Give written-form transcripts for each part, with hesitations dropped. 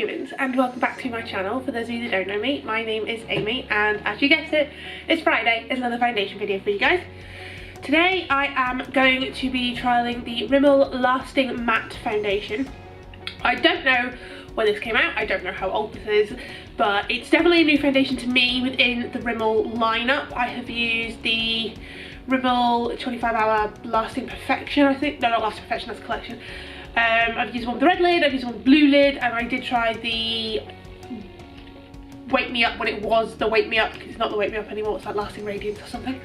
humans, and welcome back to my channel. For those of you that don't know me, my name is Amy, and as you guessed it, it's Friday. It's another foundation video for you guys. Today I am going to be trialling the Rimmel Lasting Matte Foundation. I don't know when this came out, I don't know how old this is, but it's definitely a new foundation to me within the Rimmel lineup. I have used the Rimmel 25-hour Lasting Perfection, I think. No, not Lasting Perfection, that's a collection. I've used one with the red lid, I've used one with the blue lid, and I did try the Wake Me Up when it was the Wake Me Up, because it's not the Wake Me Up anymore, it's like Lasting Radiance or something.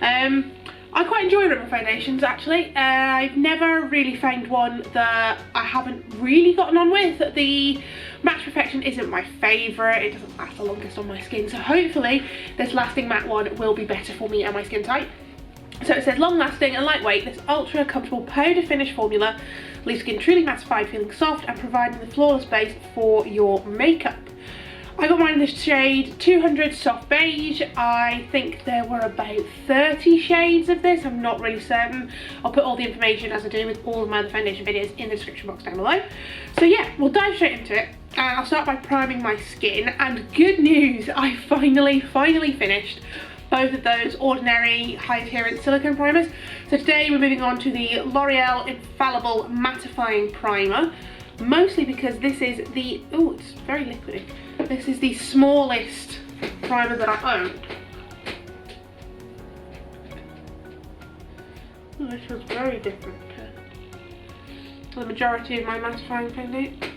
I quite enjoy Rimmel foundations actually. I've never really found one that I haven't really gotten on with. The Matte Perfection isn't my favourite, it doesn't last the longest on my skin, so hopefully this Lasting Matte one will be better for me and my skin type. So it says long lasting and lightweight, this ultra comfortable powder finish formula leaves skin truly mattified, feeling soft and providing the flawless base for your makeup. I got mine in the shade 200 Soft Beige. I think there were about 30 shades of this, I'm not really certain. I'll put all the information, as I do with all of my other foundation videos, in the description box down below. So yeah, we'll dive straight into it. I'll start by priming my skin, and good news, I finally finished both of those ordinary high adherence silicone primers. So today we're moving on to the L'Oreal Infallible Mattifying Primer, mostly because this is the, oh, it's very liquidy. This is the smallest primer that I own. Oh, this feels very different to the majority of my mattifying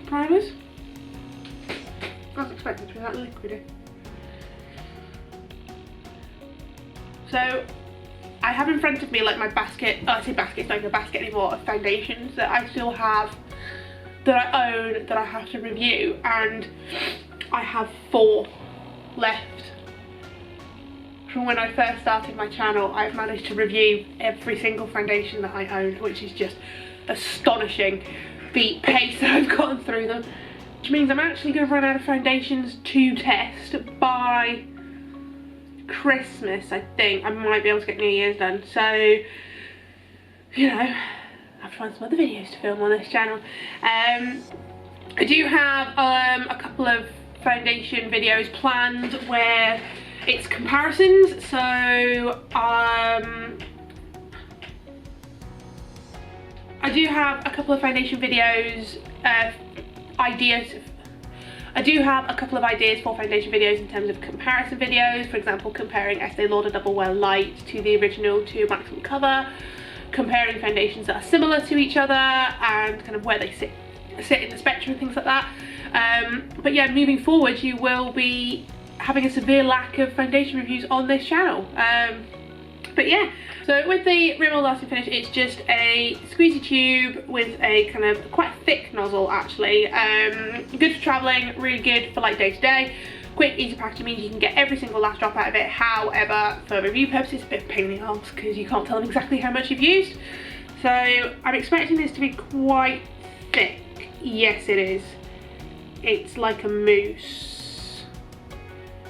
primers. I was expecting it to be that liquidy. So I have in front of me like my basket, oh, I say basket, it's not even a basket anymore, of foundations that I still have, that I own, that I have to review, and I have 4 left. From when I first started my channel, I've managed to review every single foundation that I own, which is just astonishing the pace that I've gotten through them. Which means I'm actually going to run out of foundations to test by Christmas, I think. I might be able to get New Year's done, so you know, I have to find some other videos to film on this channel. I do have a couple of foundation videos planned where it's comparisons, so I do have a couple of foundation videos ideas. I do have a couple of ideas for foundation videos in terms of comparison videos, for example comparing Estee Lauder Double Wear Light to the original to Maximum Cover, comparing foundations that are similar to each other and kind of where they sit in the spectrum and things like that. But yeah, moving forward you will be having a severe lack of foundation reviews on this channel. But yeah, so with the Rimmel Lasting Finish, it's just a squeezy tube with a kind of quite thick nozzle actually. Good for travelling, really good for like day to day. Quick, easy packaging means you can get every single last drop out of it. However, for review purposes, it's a bit of a pain in the arse because you can't tell them exactly how much you've used. So I'm expecting this to be quite thick. Yes, it is. It's like a mousse.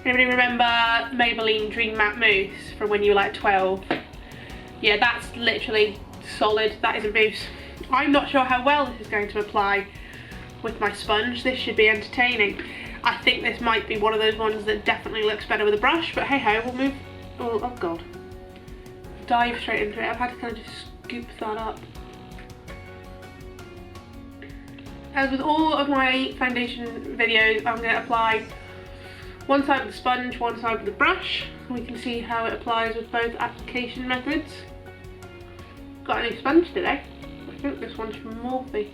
Anybody remember Maybelline Dream Matte Mousse from when you were like 12? Yeah, that's literally solid. That is a mousse. I'm not sure how well this is going to apply with my sponge. This should be entertaining. I think this might be one of those ones that definitely looks better with a brush, but hey ho, we'll move. Oh god. Dive straight into it. I've had to kind of just scoop that up. As with all of my foundation videos, I'm going to apply one side with the sponge, one side with the brush. We can see how it applies with both application methods. Got a new sponge today. I think this one's from Moly.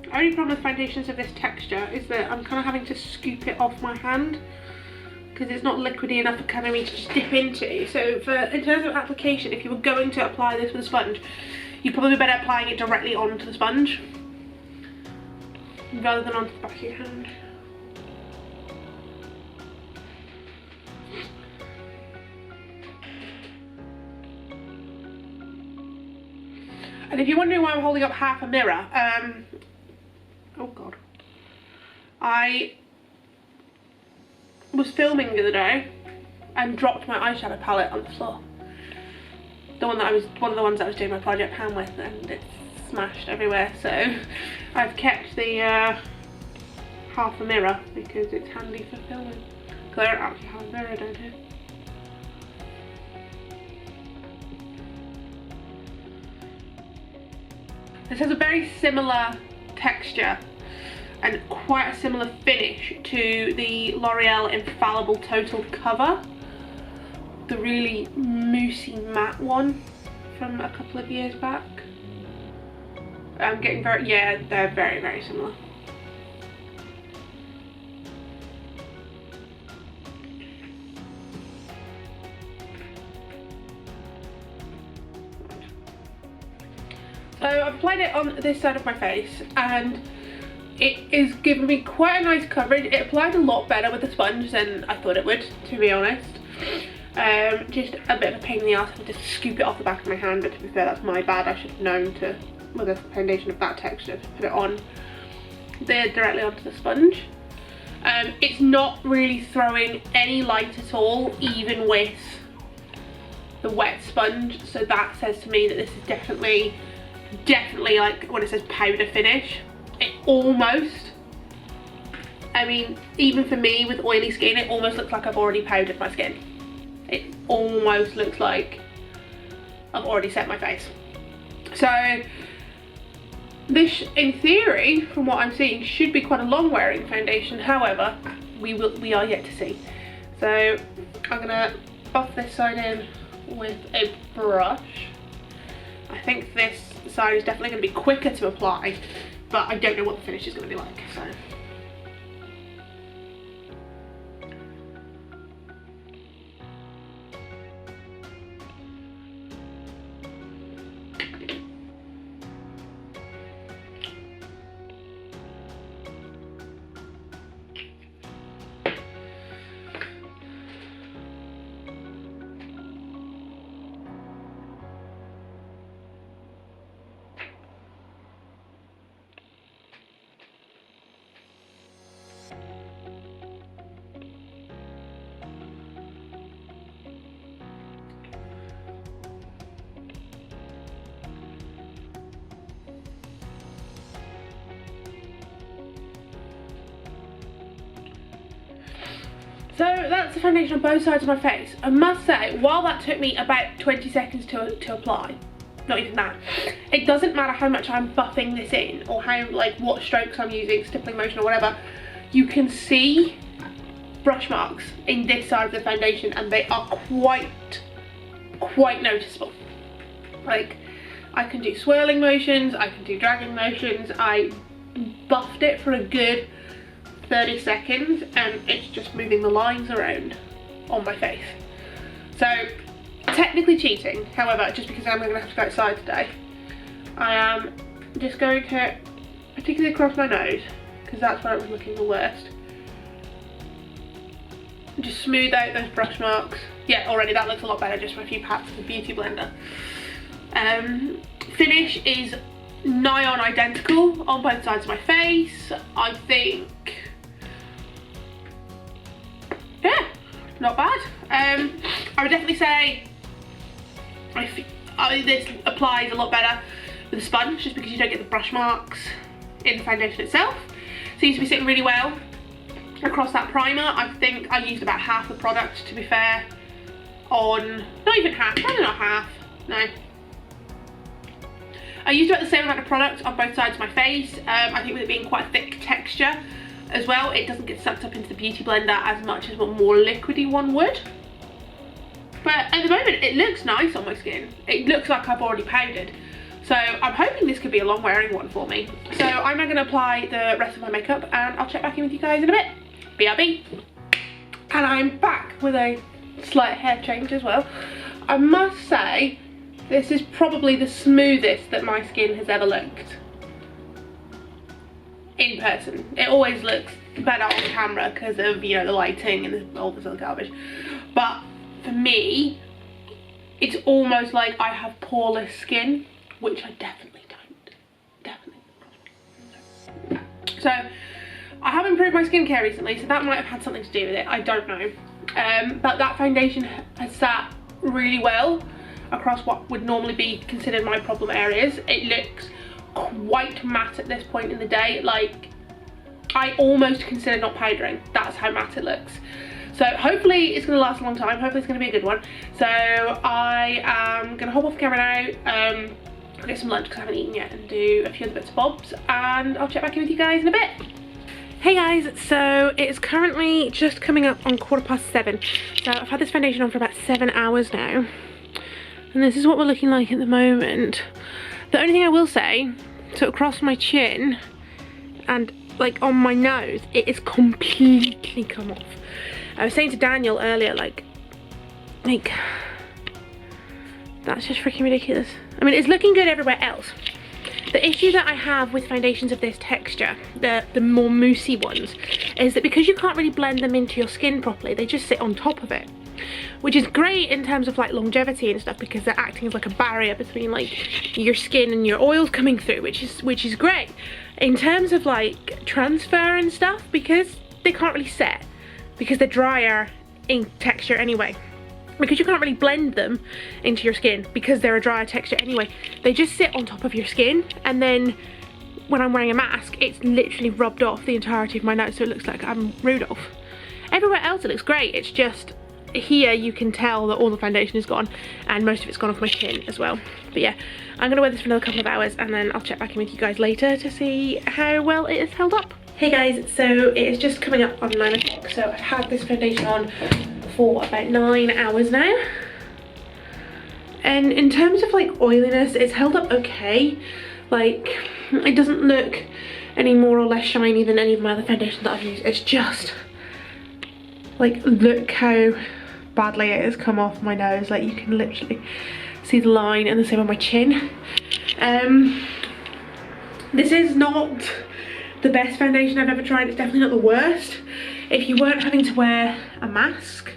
The only problem with foundations of this texture is that I'm kind of having to scoop it off my hand because it's not liquidy enough for kind of me to just dip into. So in terms of application, if you were going to apply this with a sponge, you'd probably be better applying it directly onto the sponge rather than onto the back of your hand. And if you're wondering why I'm holding up half a mirror, oh god, I was filming the other day and dropped my eyeshadow palette on the floor. one of the ones that I was doing my project pan with, and it's smashed everywhere. So I've kept the half a mirror because it's handy for filming. Because I don't actually have a mirror down here. This has a very similar texture and quite a similar finish to the L'Oreal Infallible Total Cover, the really moussey matte one from a couple of years back. I'm getting very, yeah, they're very, very similar. So I've applied it on this side of my face, and it is giving me quite a nice coverage. It applied a lot better with the sponge than I thought it would, to be honest. Just a bit of a pain in the ass to scoop it off the back of my hand, but to be fair, that's my bad. I should have known to, with a foundation of that texture, to put it on there directly onto the sponge. It's not really throwing any light at all, even with the wet sponge, so that says to me that this is definitely like when it says powder finish, it almost, I mean, even for me with oily skin, it almost looks like I've already powdered my skin. It almost looks like I've already set my face. So this, in theory, from what I'm seeing, should be quite a long wearing foundation. However, we are yet to see. So I'm gonna buff this side in with a brush. I think this side is definitely going to be quicker to apply, but I don't know what the finish is going to be like, so. So that's the foundation on both sides of my face. I must say, while that took me about 20 seconds to apply, not even that, it doesn't matter how much I'm buffing this in or how, like, what strokes I'm using, stippling motion or whatever, you can see brush marks in this side of the foundation, and they are quite noticeable. Like, I can do swirling motions, I can do dragging motions. I buffed it for a good 30 seconds and it's just moving the lines around on my face. So technically cheating, however, just because I'm going to have to go outside today, I am just going to, particularly across my nose, because that's where it was looking the worst, just smooth out those brush marks. Yeah, already that looks a lot better just from a few pats of the Beauty Blender. Finish is nigh on identical on both sides of my face. I think, yeah, not bad. I would definitely say this applies a lot better with a sponge, just because you don't get the brush marks in the foundation itself. Seems to be sitting really well across that primer. I think I used about half the product, to be fair, on, not even half, probably not half, no. I used about the same amount of product on both sides of my face. I think with it being quite a thick texture as well, it doesn't get sucked up into the Beauty Blender as much as a more liquidy one would. But at the moment it looks nice on my skin. It looks like I've already powdered. So I'm hoping this could be a long wearing one for me. So I'm now going to apply the rest of my makeup and I'll check back in with you guys in a bit. BRB. And I'm back with a slight hair change as well. I must say, this is probably the smoothest that my skin has ever looked in person. It always looks better on camera because of, you know, the lighting and all this other garbage. But for me, it's almost like I have poreless skin, which I definitely don't. Definitely. So I have improved my skincare recently, so that might have had something to do with it. I don't know. But that foundation has sat really well. across what would normally be considered my problem areas. It looks quite matte at this point in the day. Like, I almost consider not powdering. That's how matte it looks. So hopefully it's going to last a long time. Hopefully it's going to be a good one. So I am going to hop off camera now, I'll get some lunch because I haven't eaten yet, and do a few other bits and bobs, and I'll check back in with you guys in a bit. Hey guys, so it's currently just coming up on 7:15. So I've had this foundation on for about 7 hours now, and this is what we're looking like at the moment. The only thing I will say, so across my chin and like on my nose, it is completely come off. I was saying to Daniel earlier, like that's just freaking ridiculous. I mean, it's looking good everywhere else. The issue that I have with foundations of this texture, the more moussey ones, is that because you can't really blend them into your skin properly, they just sit on top of it. Which is great in terms of like longevity and stuff, because they're acting as like a barrier between like your skin and your oils coming through, which is great. In terms of like transfer and stuff, because they can't really set, because they're drier in texture anyway. Because you can't really blend them into your skin because they're a drier texture anyway, they just sit on top of your skin, and then when I'm wearing a mask, it's literally rubbed off the entirety of my nose, so it looks like I'm Rudolph. Everywhere else it looks great, it's just here you can tell that all the foundation is gone, and most of it's gone off my chin as well. But yeah, I'm gonna wear this for another couple of hours, and then I'll check back in with you guys later to see how well it is held up. Hey guys, so it is just coming up on 9 o'clock, so I've had this foundation on for about 9 hours now, and in terms of like oiliness, it's held up okay. Like, it doesn't look any more or less shiny than any of my other foundations that I've used. It's just like, look how badly it has come off my nose. Like, you can literally see the line, and the same on my chin. This is not the best foundation I've ever tried. It's definitely not the worst. If you weren't having to wear a mask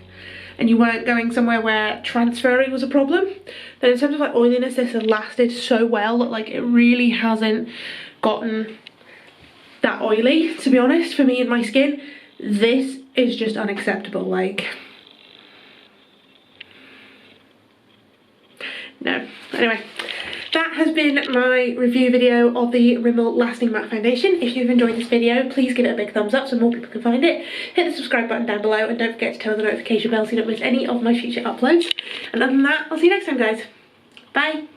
and you weren't going somewhere where transferring was a problem, then in terms of like oiliness, this has lasted so well that like it really hasn't gotten that oily, to be honest, for me and my skin. This is just unacceptable. Like, no. Anyway, that has been my review video of the Rimmel Lasting Matte Foundation. If you've enjoyed this video, please give it a big thumbs up so more people can find it. Hit the subscribe button down below, and don't forget to turn on the notification bell so you don't miss any of my future uploads. And other than that, I'll see you next time, guys. Bye.